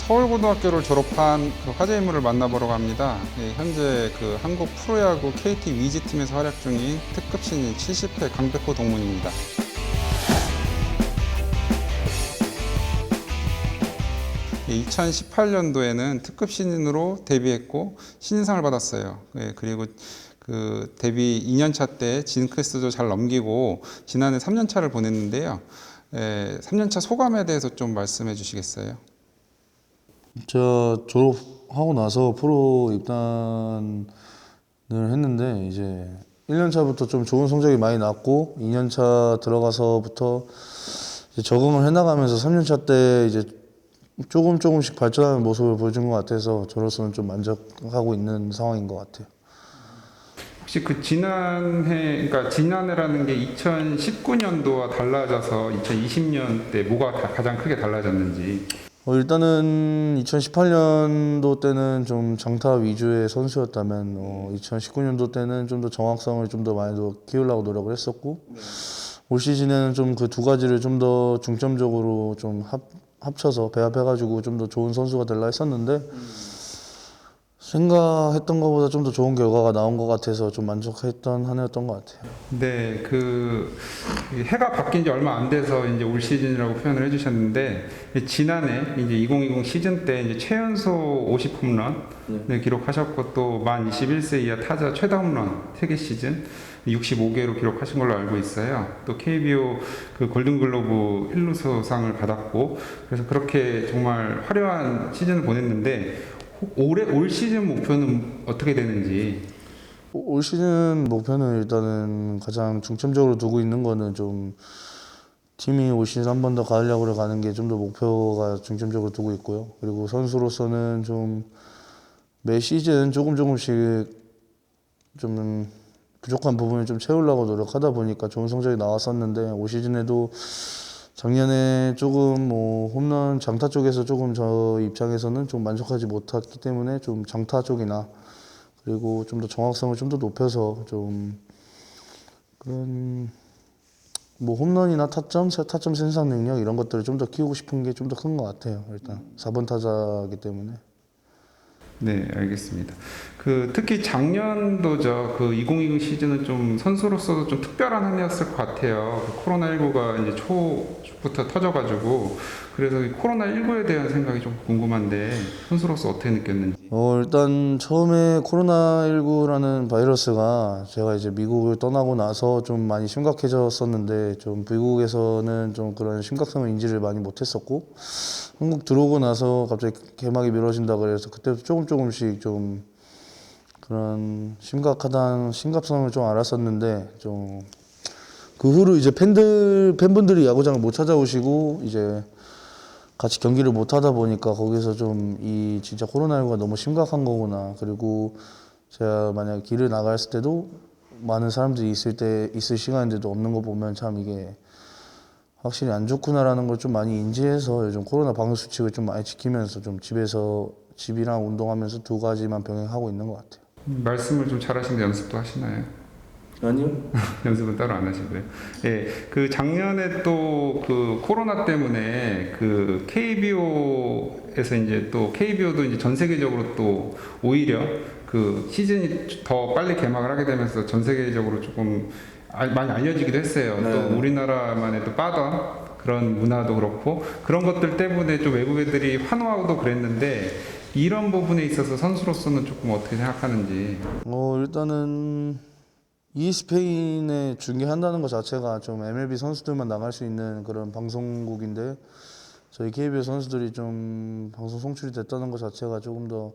서울고등학교를 졸업한 그 화제 인물을 만나보러 갑니다. 예, 현재 그 한국 프로야구 KT 위즈팀에서 활약 중인 특급 신인 70회 강백호 동문입니다. 예, 2018년도에는 특급 신인으로 데뷔했고 신인상을 받았어요. 예, 그리고 그 데뷔 2년차 때 징크스도 잘 넘기고 지난해 3년차를 보냈는데요. 3년차 소감에 대해서 좀 말씀해 주시겠어요? 제가 졸업하고 나서 프로 입단을 했는데 이제 1년 차부터 좀 좋은 성적이 많이 났고 2년 차 들어가서부터 이제 적응을 해나가면서 3년 차 때 이제 조금씩 발전하는 모습을 보여준 것 같아서 저로서는 좀 만족하고 있는 상황인 것 같아요. 혹시 그 지난해, 그러니까 지난해라는 게 2019년도와 달라져서 2020년 때 뭐가 가장 크게 달라졌는지. 일단은 2018년도 때는 좀 장타 위주의 선수였다면 2019년도 때는 좀 더 정확성을 좀 더 많이 더 키우려고 노력을 했었고 올 시즌에는 좀 그 두 가지를 좀 더 중점적으로 좀 합쳐서 배합해가지고 좀 더 좋은 선수가 되려 했었는데 생각했던 것보다 좀 더 좋은 결과가 나온 것 같아서 좀 만족했던 한 해였던 것 같아요. 네, 그 해가 바뀐 지 얼마 안 돼서 이제 올 시즌이라고 표현을 해주셨는데 지난해 이제 2020 시즌 때 이제 최연소 50 홈런을 기록하셨고 또 만 21세 이하 타자 최다 홈런 세계 시즌 65개로 기록하신 걸로 알고 있어요. 또 KBO 그 골든글로브 1루수상을 받았고 그래서 그렇게 정말 화려한 시즌을 보냈는데 올 시즌 목표는 어떻게 되는지. 올 시즌 목표는 일단은 가장 중점적으로 두고 있는 거는 좀 팀이 올 시즌 한 번 더 가려고 가는 게 좀 더 목표가 중점적으로 두고 있고요. 그리고 선수로서는 좀 매 시즌 조금씩 좀 부족한 부분을 좀 채우려고 노력하다 보니까 좋은 성적이 나왔었는데 올 시즌에도 작년에 조금 뭐 홈런 장타 쪽에서 조금 저 입장에서는 좀 만족하지 못했기 때문에 좀 장타 쪽이나 그리고 좀 더 정확성을 좀 더 높여서 좀 그런 뭐 홈런이나 타점 생산 능력 이런 것들을 좀 더 키우고 싶은 게 좀 더 큰 것 같아요. 일단 4번 타자이기 때문에. 네, 알겠습니다. 그 특히 작년도죠. 그 2020 시즌은 좀 선수로서도 좀 특별한 한 해였을 것 같아요. 그 코로나19가 이제 초부터 터져가지고 그래서 이 코로나19에 대한 생각이 좀 궁금한데 선수로서 어떻게 느꼈는지. 일단 처음에 코로나19라는 바이러스가 제가 이제 미국을 떠나고 나서 좀 많이 심각해졌었는데 좀 미국에서는 좀 그런 심각성을 인지를 많이 못했었고 한국 들어오고 나서 갑자기 개막이 미뤄진다 그래서 그때부터 조금씩 좀 그런 심각성을 좀 알았었는데 좀 그 후로 이제 팬분들이 야구장을 못 찾아오시고 이제 같이 경기를 못 하다 보니까 거기서 좀 이 진짜 코로나19가 너무 심각한 거구나. 그리고 제가 만약 길을 나갔을 때도 많은 사람들이 있을 시간인데도 없는 거 보면 참 이게 확실히 안 좋구나라는 걸 좀 많이 인지해서 요즘 코로나 방역 수칙을 좀 많이 지키면서 좀 집이랑 운동하면서 두 가지만 병행하고 있는 것 같아요. 말씀을 좀 잘하시는데 연습도 하시나요? 아니요. 연습은 따로 안 하시고요. 예, 그 작년에 또 그 코로나 때문에 그 KBO에서 이제 또 KBO도 이제 전 세계적으로 또 오히려 그 시즌이 더 빨리 개막을 하게 되면서 전 세계적으로 조금 많이 알려지기도 했어요. 네. 또 우리나라만의 또 빠던 그런 문화도 그렇고 그런 것들 때문에 좀 외국 애들이 환호하고도 그랬는데 이런 부분에 있어서 선수로서는 조금 어떻게 생각하는지. 일단은 ESPN에 중계한다는 것 자체가 좀 MLB 선수들만 나갈 수 있는 그런 방송국인데 저희 KBO 선수들이 좀 방송 송출이 됐다는 것 자체가 조금 더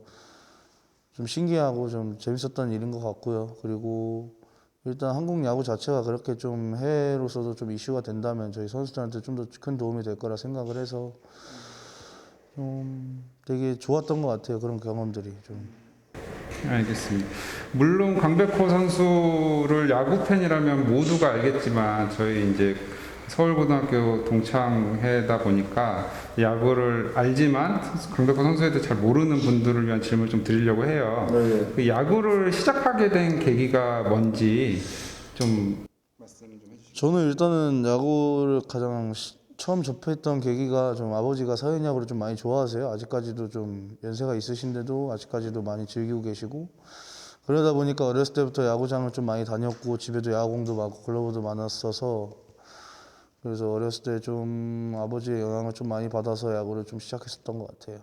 좀 신기하고 좀 재밌었던 일인 것 같고요. 그리고 일단 한국 야구 자체가 그렇게 좀 해외로서도 좀 이슈가 된다면 저희 선수들한테 좀 더 큰 도움이 될 거라 생각을 해서 좀 되게 좋았던 것 같아요. 그런 경험들이 좀. 알겠습니다. 물론 강백호 선수를 야구 팬이라면 모두가 알겠지만 저희 이제 서울고등학교 동창회다 보니까 야구를 알지만 강백호 선수에 대해 잘 모르는 분들을 위한 질문을 좀 드리려고 해요. 네. 그 야구를 시작하게 된 계기가 뭔지 좀 말씀을 좀 해주시죠. 저는 일단은 야구를 처음 접했던 계기가 좀 아버지가 사회야구를 좀 많이 좋아하세요. 아직까지도 좀 연세가 있으신데도 아직까지도 많이 즐기고 계시고, 그러다 보니까 어렸을 때부터 야구장을 좀 많이 다녔고 집에도 야구공도 많고 글러브도 많았어서, 그래서 어렸을 때 좀 아버지의 영향을 좀 많이 받아서 야구를 좀 시작했었던 것 같아요.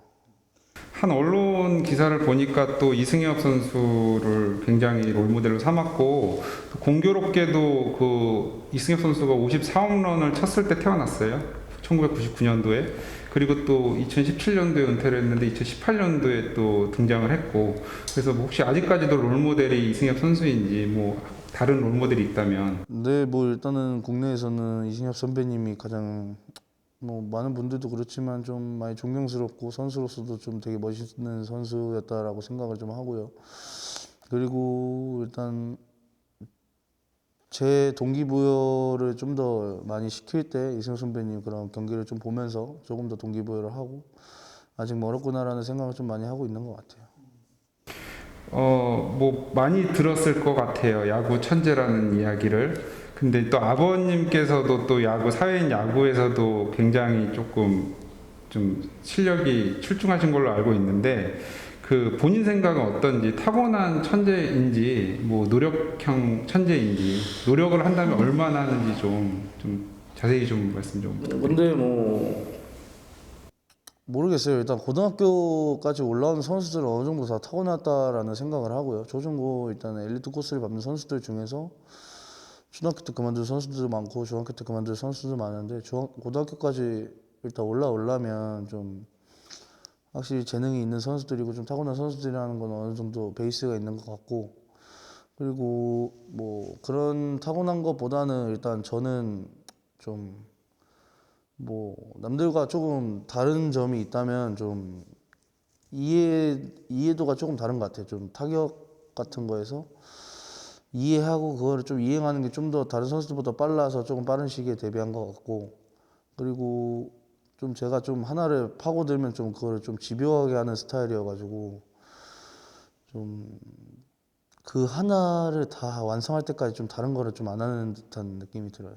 한 언론 기사를 보니까 또 이승엽 선수를 굉장히 롤모델로 삼았고, 또 공교롭게도 그 이승엽 선수가 54홈런을 쳤을 때 태어났어요. 1999년도에. 그리고 또 2017년도에 은퇴를 했는데 2018년도에 또 등장을 했고, 그래서 뭐 혹시 아직까지도 롤모델이 이승엽 선수인지, 뭐 다른 롤모델이 있다면. 근데 뭐 일단은 국내에서는 이승엽 선배님이 가장, 뭐 많은 분들도 그렇지만 좀 많이 존경스럽고 선수로서도 좀 되게 멋있는 선수였다라고 생각을 좀 하고요. 그리고 일단 제 동기부여를 좀 더 많이 시킬 때 이승엽 선배님 그런 경기를 좀 보면서 조금 더 동기부여를 하고 아직 멀었구나라는 생각을 좀 많이 하고 있는 것 같아요. 뭐 많이 들었을 것 같아요. 야구 천재라는 이야기를. 근데 또 아버님께서도 또 야구, 사회인 야구에서도 굉장히 조금 좀 실력이 출중하신 걸로 알고 있는데, 그 본인 생각은 어떤지, 타고난 천재인지, 뭐 노력형 천재인지, 노력을 한다면 얼마나 하는지 좀 자세히 좀 말씀 좀. 근데 뭐 모르겠어요. 일단 고등학교까지 올라오는 선수들은 어느 정도 다 타고났다라는 생각을 하고요. 조정고 일단 엘리트 코스를 밟는 선수들 중에서 초등학교 때 그만둔 선수들도 많고 중학교 때 그만둔 선수들도 많은데 고등학교까지 일단 올라오려면 좀 확실히 재능이 있는 선수들이고 좀 타고난 선수들이라는 건 어느 정도 베이스가 있는 것 같고, 그리고 뭐 그런 타고난 것보다는 일단 저는 좀 뭐 남들과 조금 다른 점이 있다면 좀 이해도가 조금 다른 것 같아요. 좀 타격 같은 거에서 이해하고 그거를 좀 이행하는 게 좀 더 다른 선수들보다 빨라서 조금 빠른 시기에 데뷔한 것 같고, 그리고 좀 제가 좀 하나를 파고들면 좀 그거를 좀 집요하게 하는 스타일이어가지고 좀 그 하나를 다 완성할 때까지 좀 다른 거를 좀 안 하는 듯한 느낌이 들어요.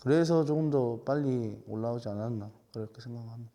그래서 조금 더 빨리 올라오지 않았나 그렇게 생각합니다.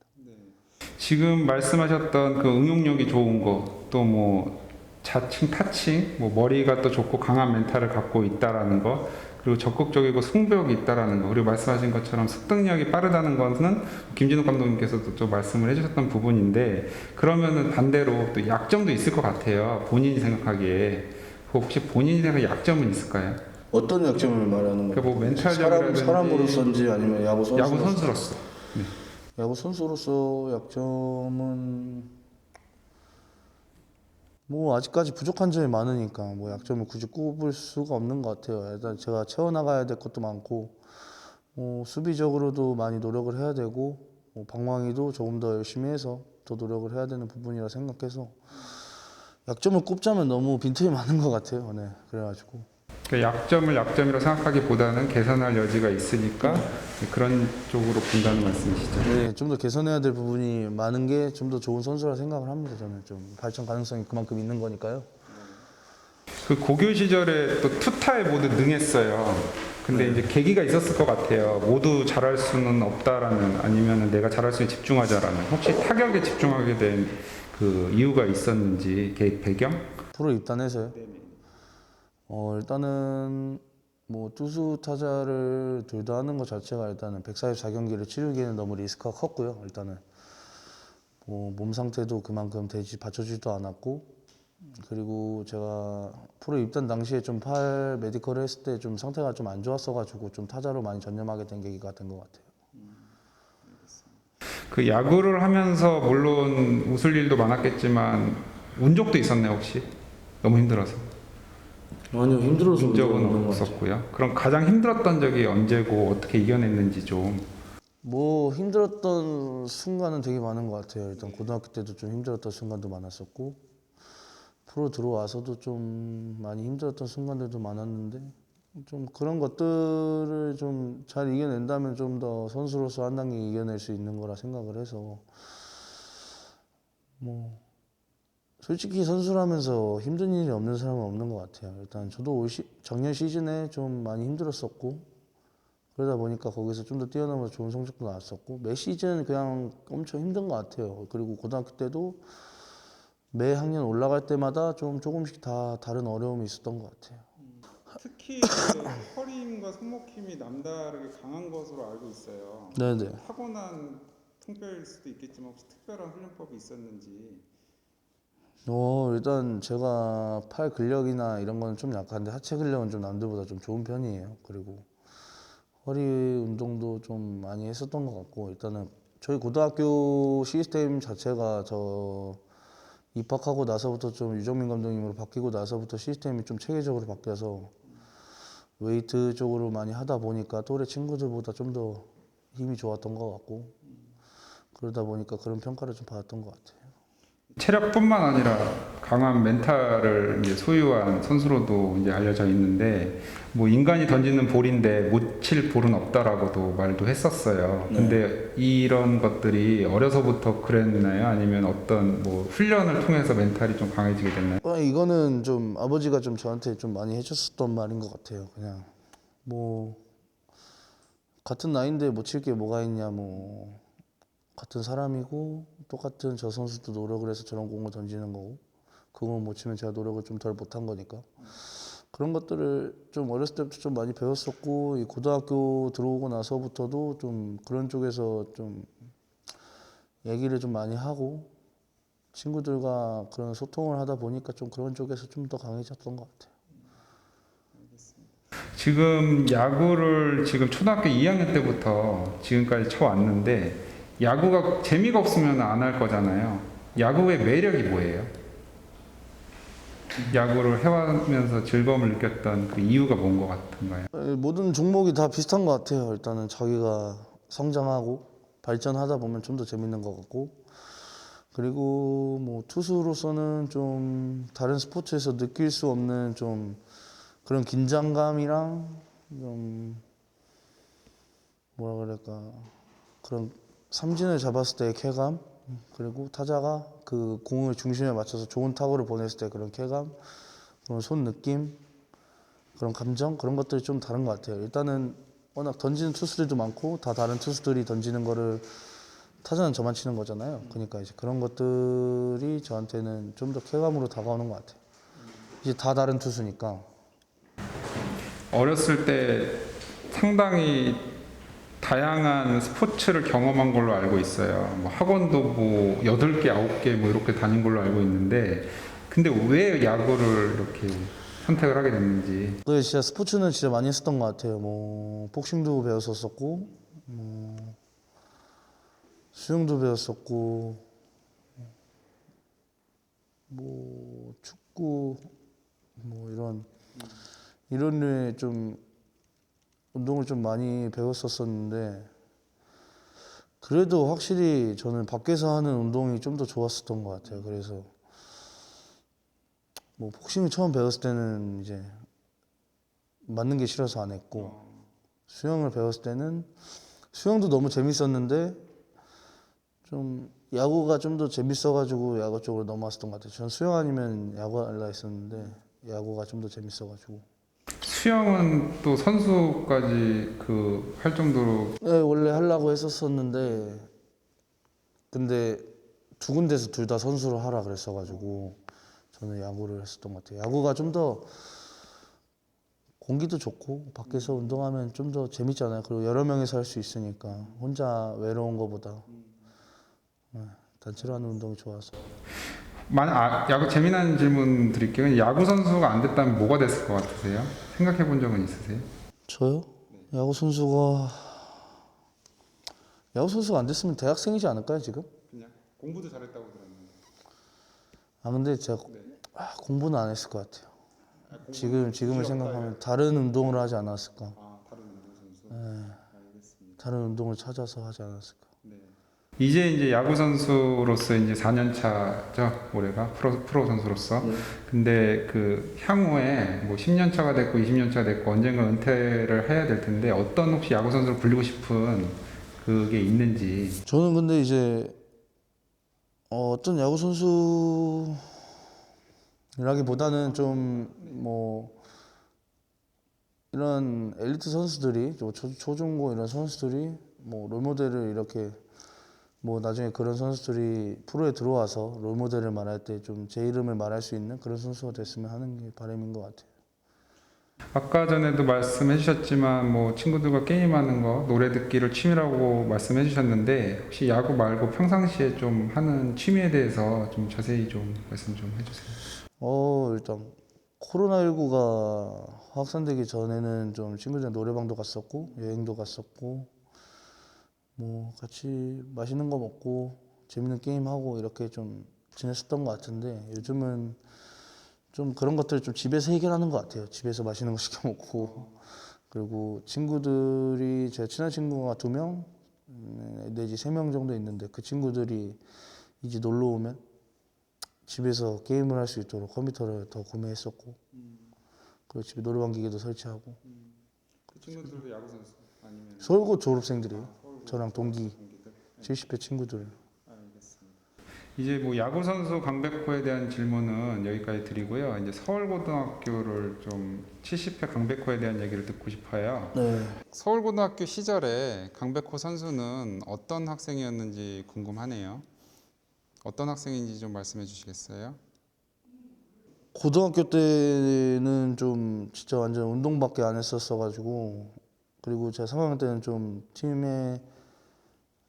지금 말씀하셨던 그 응용력이 좋은 거, 또 뭐 자칭 타칭, 뭐 머리가 또 좋고 강한 멘탈을 갖고 있다라는 거, 그리고 적극적이고 승부욕이 있다라는 거, 그리고 말씀하신 것처럼 습득력이 빠르다는 것은 김진욱 감독님께서도 좀 말씀을 해주셨던 부분인데, 그러면은 반대로 또 약점도 있을 것 같아요. 본인이 생각하기에. 혹시 본인이 생각하는 약점은 있을까요? 어떤 약점을 말하는 그러니까 거예요? 뭐 멘탈적이라든지 사람으로서인지 아니면 야구 선수로서? 야구 선수로서. 네. 야구 선수로서 약점은 뭐 아직까지 부족한 점이 많으니까 뭐 약점을 굳이 꼽을 수가 없는 것 같아요. 일단 제가 채워나가야 될 것도 많고, 수비적으로도 많이 노력을 해야 되고, 방망이도 조금 더 열심히 해서 더 노력을 해야 되는 부분이라 생각해서 약점을 꼽자면 너무 빈틈이 많은 것 같아요. 네, 그래가지고. 그러니까 약점을 약점이라고 생각하기보다는 개선할 여지가 있으니까 그런 쪽으로 본다는 말씀이시죠. 네, 좀 더 개선해야 될 부분이 많은 게 좀 더 좋은 선수라 생각을 합니다. 저는 좀 발전 가능성이 그만큼 있는 거니까요. 그 고교 시절에 또 투타에 모두 능했어요. 근데 이제 계기가 있었을 것 같아요. 모두 잘할 수는 없다라는, 아니면 내가 잘할 수 있는 집중하자라는. 혹시 타격에 집중하게 된 그 이유가 있었는지, 배경? 프로 입단해서요. 일단은 뭐 투수 타자를 둘 다 하는 것 자체가 일단은 144경기를 치르기에는 너무 리스크가 컸고요. 일단은 뭐 몸 상태도 그만큼 받쳐주지도 않았고, 그리고 제가 프로 입단 당시에 좀 팔 메디컬을 했을 때 좀 상태가 좀 안 좋았어가지고 좀 타자로 많이 전념하게 된 계기가 된 것 같아요. 그 야구를 하면서 물론 웃을 일도 많았겠지만 운 적도 있었나요, 혹시? 너무 힘들어서. 아니요, 힘들어서 운 적은 없었고요. 그럼 가장 힘들었던 적이 언제고 어떻게 이겨냈는지 좀. 뭐 힘들었던 순간은 되게 많은 것 같아요. 일단 고등학교 때도 좀 힘들었던 순간도 많았었고, 프로 들어와서도 좀 많이 힘들었던 순간들도 많았는데, 좀 그런 것들을 좀 잘 이겨낸다면 좀 더 선수로서 한 단계 이겨낼 수 있는 거라 생각을 해서, 뭐 솔직히 선수라면서 힘든 일이 없는 사람은 없는 것 같아요. 일단 저도 작년 시즌에 좀 많이 힘들었었고, 그러다 보니까 거기서 좀 더 뛰어넘어서 좋은 성적도 나왔었고 매 시즌 그냥 엄청 힘든 것 같아요. 그리고 고등학교 때도 매 학년 올라갈 때마다 좀 조금씩 다 다른 어려움이 있었던 것 같아요. 특히 그 허리 힘과 손목 힘이 남다르게 강한 것으로 알고 있어요. 네네. 타고난 통뼈일 수도 있겠지만 혹시 특별한 훈련법이 있었는지. 일단 제가 팔 근력이나 이런 거는 좀 약한데 하체 근력은 좀 남들보다 좀 좋은 편이에요. 그리고 허리 운동도 좀 많이 했었던 것 같고 일단은 저희 고등학교 시스템 자체가 저 입학하고 나서부터 좀 유정민 감독님으로 바뀌고 나서부터 시스템이 좀 체계적으로 바뀌어서 웨이트 쪽으로 많이 하다 보니까 또래 친구들보다 좀 더 힘이 좋았던 것 같고 그러다 보니까 그런 평가를 좀 받았던 것 같아요. 체력뿐만 아니라 강한 멘탈을 이제 소유한 선수로도 이제 알려져 있는데 뭐 인간이 던지는 볼인데 못 칠 볼은 없다라고도 말도 했었어요. 근데 이런 것들이 어려서부터 그랬나요? 아니면 어떤 뭐 훈련을 통해서 멘탈이 좀 강해지게 됐나요? 이거는 좀 아버지가 좀 저한테 좀 많이 해줬었던 말인 것 같아요. 그냥 뭐 같은 나이인데 못 칠 게 뭐가 있냐 뭐 같은 사람이고 똑같은 저 선수도 노력을 해서 저런 공을 던지는 거고 그걸 못 치면 제가 노력을 좀 덜 못한 거니까 그런 것들을 좀 어렸을 때부터 좀 많이 배웠었고 이 고등학교 들어오고 나서부터도 좀 그런 쪽에서 좀 얘기를 좀 많이 하고 친구들과 그런 소통을 하다 보니까 좀 그런 쪽에서 좀 더 강해졌던 것 같아요. 지금 야구를 지금 초등학교 2학년 때부터 지금까지 쳐왔는데 야구가 재미가 없으면 안 할 거잖아요. 야구의 매력이 뭐예요? 야구를 해오면서 즐거움을 느꼈던 그 이유가 뭔 것 같은가요? 모든 종목이 다 비슷한 것 같아요. 일단은 자기가 성장하고 발전하다 보면 좀 더 재밌는 것 같고 그리고 뭐 투수로서는 좀 다른 스포츠에서 느낄 수 없는 좀 그런 긴장감이랑 좀 뭐라 그럴까 그런 삼진을 잡았을 때의 쾌감 그리고 타자가 그 공을 중심에 맞춰서 좋은 타구를 보냈을 때 그런 쾌감 그런 손 느낌 그런 감정 그런 것들이 좀 다른 것 같아요. 일단은 워낙 던지는 투수들도 많고 다 다른 투수들이 던지는 거를 타자는 저만 치는 거잖아요. 그러니까 이제 그런 것들이 저한테는 좀 더 쾌감으로 다가오는 것 같아요. 이제 다 다른 투수니까. 어렸을 때 상당히 다양한 스포츠를 경험한 걸로 알고 있어요. 뭐 학원도 뭐 8개, 9개 뭐 이렇게 다닌 걸로 알고 있는데 근데 왜 야구를 이렇게 선택을 하게 됐는지. 그 진짜 스포츠는 진짜 많이 했었던 것 같아요. 뭐 복싱도 배웠었고, 수영도 배웠었고, 뭐 축구, 뭐 이런 류의 좀 운동을 좀 많이 배웠었었는데 그래도 확실히 저는 밖에서 하는 운동이 좀 더 좋았었던 것 같아요. 그래서 뭐 복싱을 처음 배웠을 때는 이제 맞는 게 싫어서 안 했고 수영을 배웠을 때는 수영도 너무 재밌었는데 좀 야구가 좀 더 재밌어가지고 야구 쪽으로 넘어왔었던 것 같아요. 전 수영 아니면 야구 할라 했었는데 야구가 좀 더 재밌어가지고. 수영은 또 선수까지 그 할 정도로 네, 원래 하려고 했었었는데 근데 두 군데서 둘 다 선수로 하라 그랬어가지고 저는 야구를 했었던 것 같아요. 야구가 좀 더 공기도 좋고 밖에서 운동하면 좀 더 재밌잖아요. 그리고 여러 명이서 할 수 있으니까 혼자 외로운 것보다 단체로 하는 운동이 좋아서. 야구 재미난 질문 드릴게요. 야구 선수가 안 됐다면 뭐가 됐을 것 같으세요? 생각해 본 적은 있으세요? 저요? 야구 선수가 안 됐으면 대학생이지 않을까요 지금? 그냥 공부도 잘했다고 들었는데. 근데 제가 네. 공부는 안 했을 것 같아요. 공부는 지금을 부질없다 생각하면 다른 운동을 하지 않았을까? 다른 운동 선수. 알겠습니다. 다른 운동을 찾아서 하지 않았을까? 네. 이제 야구 선수로서 이제 4년 차죠, 올해가 프로 선수로서. 근데 그 향후에 뭐 10년 차가 됐고 20년 차가 됐고 언젠가 은퇴를 해야 될 텐데 어떤 혹시 야구 선수를 불리고 싶은 그게 있는지. 저는 근데 이제 어떤 야구 선수라기보다는 좀 뭐 이런 엘리트 선수들이 초중고 이런 선수들이 뭐 롤모델을 이렇게 뭐 나중에 그런 선수들이 프로에 들어와서 롤모델을 말할 때 좀 제 이름을 말할 수 있는 그런 선수가 됐으면 하는 게 바람인 것 같아요. 아까 전에도 말씀해 주셨지만 뭐 친구들과 게임하는 거, 노래 듣기를 취미라고 말씀해 주셨는데 혹시 야구 말고 평상시에 좀 하는 취미에 대해서 좀 자세히 좀 말씀 좀 해주세요. 일단 코로나19가 확산되기 전에는 좀 친구들이랑 노래방도 갔었고 여행도 갔었고 뭐 같이 맛있는 거 먹고 재밌는 게임 하고 이렇게 좀 지냈었던 것 같은데 요즘은 좀 그런 것들을 좀 집에서 해결하는 것 같아요. 집에서 맛있는 거 시켜 먹고 그리고 친구들이 제 친한 친구가 2명 내지 3명 정도 있는데 그 친구들이 이제 놀러 오면 집에서 게임을 할 수 있도록 컴퓨터를 더 구매했었고 그리고 집에 노래방 기계도 설치하고 그 친구들도 야구 선수 아니면 서울고 졸업생들이에요. 저랑 동기 70회 친구들. 알겠습니다. 이제 뭐 야구 선수 강백호에 대한 질문은 여기까지 드리고요. 이제 서울고등학교를 좀 70회 강백호에 대한 얘기를 듣고 싶어요. 네. 서울고등학교 시절에 강백호 선수는 어떤 학생이었는지 궁금하네요. 어떤 학생인지 좀 말씀해 주시겠어요? 고등학교 때는 좀 진짜 완전 운동밖에 안 했었어가지고 그리고 제가 3학년 때는 좀 팀의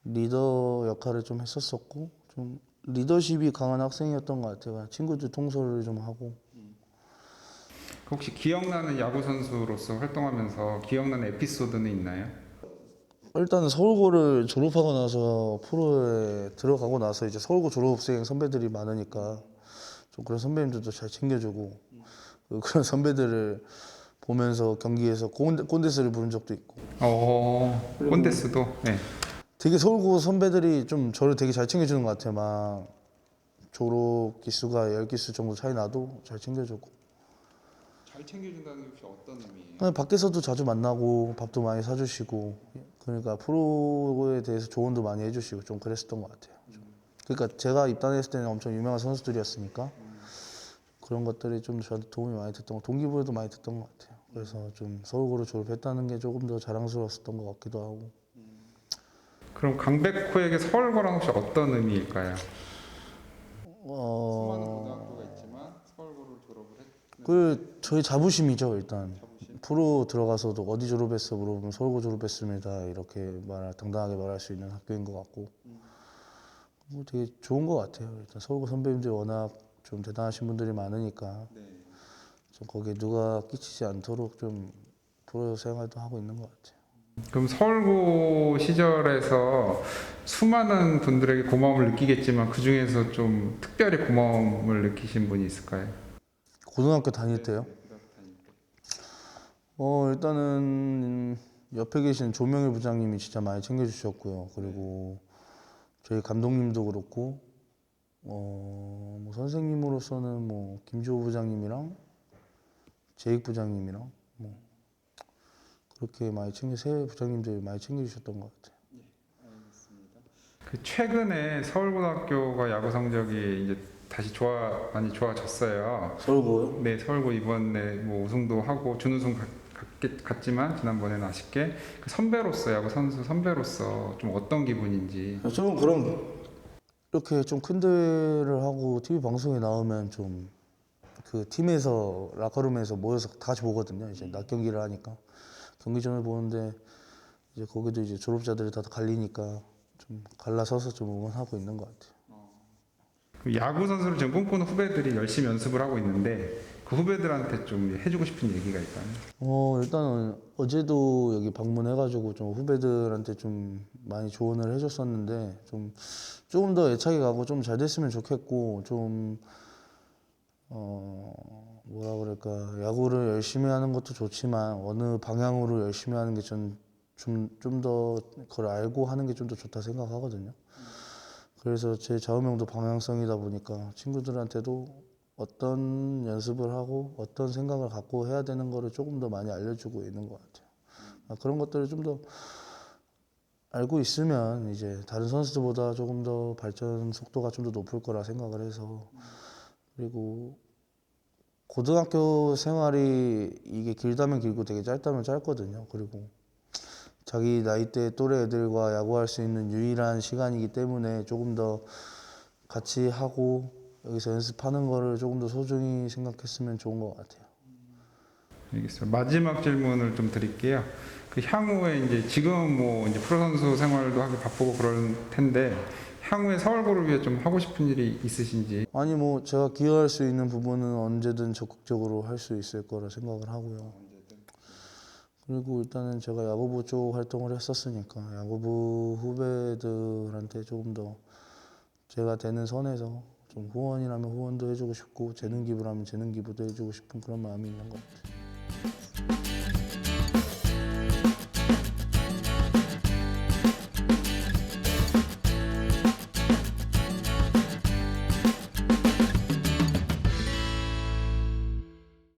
리더 역할을 좀 했었었고 좀 리더십이 강한 학생이었던 것 같아요. 친구들 통솔을 좀 하고. 혹시 기억나는 야구 선수로서 활동하면서 기억나는 에피소드는 있나요? 일단은 서울고를 졸업하고 나서 프로에 들어가고 나서 이제 서울고 졸업생 선배들이 많으니까 좀 그런 선배님들도 잘 챙겨주고 그런 선배들을 보면서 경기에서 꼰대스를 부른 적도 있고 꼰대스도 네. 되게 서울고 선배들이 좀 저를 되게 잘 챙겨주는 것 같아요. 막 졸업 기수가 10기수 정도 차이 나도 잘 챙겨주고 잘 챙겨준다는 게 혹시 어떤 의미예요? 그냥 밖에서도 자주 만나고 밥도 많이 사주시고 그러니까 프로에 대해서 조언도 많이 해주시고 좀 그랬었던 것 같아요. 그러니까 제가 입단했을 때는 엄청 유명한 선수들이었으니까 그런 것들이 좀 저한테 도움이 많이 됐던 거 동기부여도 많이 됐던 것 같아요. 그래서 좀 서울고를 졸업했다는 게 조금 더 자랑스러웠던 것 같기도 하고 그럼 강백호에게 서울고랑 혹시 어떤 의미일까요? 수많은 어... 고등학교가 있지만 서울고를 졸업을 했는 그 저희 자부심이죠. 일단 자부심? 프로 들어가서도 어디 졸업했어 물어보면 서울고 졸업했습니다 이렇게 당당하게 말할 수 있는 학교인 것 같고 뭐 되게 좋은 것 같아요. 일단 서울고 선배님들이 워낙 좀 대단하신 분들이 많으니까 네. 좀 거기에 누가 끼치지 않도록 좀 프로 생활도 하고 있는 것 같아요. 그럼 서울고 시절에서 수많은 분들에게 고마움을 느끼겠지만 그 중에서 좀 특별히 고마움을 느끼신 분이 있을까요? 고등학교 다닐 때요? 고등학교 다닐 때. 일단은 옆에 계신 조명일 부장님이 진짜 많이 챙겨주셨고요. 그리고 저희 감독님도 그렇고 뭐 선생님으로서는 뭐 김주호 부장님이랑 재익 부장님이랑 뭐 그렇게 많이 세 부장님들이 많이 챙겨주셨던 것 같아요. 그 최근에 서울고등학교가 야구 성적이 이제 다시 많이 좋아졌어요. 서울고요? 네, 서울고 이번에 뭐 우승도 하고 준우승 갔지만 지난번에는 아쉽게 그 선배로서 야구 선수 선배로서 좀 어떤 기분인지. 저는 그럼 이렇게 좀 큰 대회를 하고 TV 방송에 나오면 좀 그 팀에서 라커룸에서 모여서 다 같이 보거든요. 이제 낮 경기를 하니까 경기 전에 보는데 이제 거기도 이제 졸업자들이 다 갈리니까 좀 갈라서서 좀 응원하고 있는 것 같아요. 그 야구 선수를 지금 꿈꾸는 후배들이 열심히 연습을 하고 있는데 그 후배들한테 좀 해주고 싶은 얘기가 있다면? 일단은 어제도 여기 방문해가지고 좀 후배들한테 좀 많이 조언을 해줬었는데 좀 조금 더 애착이 가고 좀 잘 됐으면 좋겠고 좀 뭐라 그럴까 야구를 열심히 하는 것도 좋지만 어느 방향으로 열심히 하는 게 좀 더 그걸 알고 하는 게 좀 더 좋다 생각하거든요. 그래서 제 좌우명도 방향성이다 보니까 친구들한테도 어떤 연습을 하고 어떤 생각을 갖고 해야 되는 거를 조금 더 많이 알려주고 있는 것 같아요. 그런 것들을 좀 더 알고 있으면 이제 다른 선수들보다 조금 더 발전 속도가 좀 더 높을 거라 생각을 해서 그리고 고등학교 생활이 이게 길다면 길고 되게 짧다면 짧거든요. 그리고 자기 나이대 또래 애들과 야구할 수 있는 유일한 시간이기 때문에 조금 더 같이 하고 여기서 연습하는 거를 조금 더 소중히 생각했으면 좋은 것 같아요. 알겠습니다. 마지막 질문을 좀 드릴게요. 그 향후에 이제 지금 뭐 이제 프로 선수 생활도 하기 바쁘고 그럴 텐데 향후에 서울고를 위해 좀 하고 싶은 일이 있으신지. 아니 뭐 제가 기여할 수 있는 부분은 언제든 적극적으로 할 수 있을 거라 생각을 하고요. 그리고 일단은 제가 야구부 쪽 활동을 했었으니까 야구부 후배들한테 조금 더 제가 되는 선에서 좀 후원이라면 후원도 해주고 싶고 재능 기부라면 재능 기부도 해주고 싶은 그런 마음이 있는 것 같아요.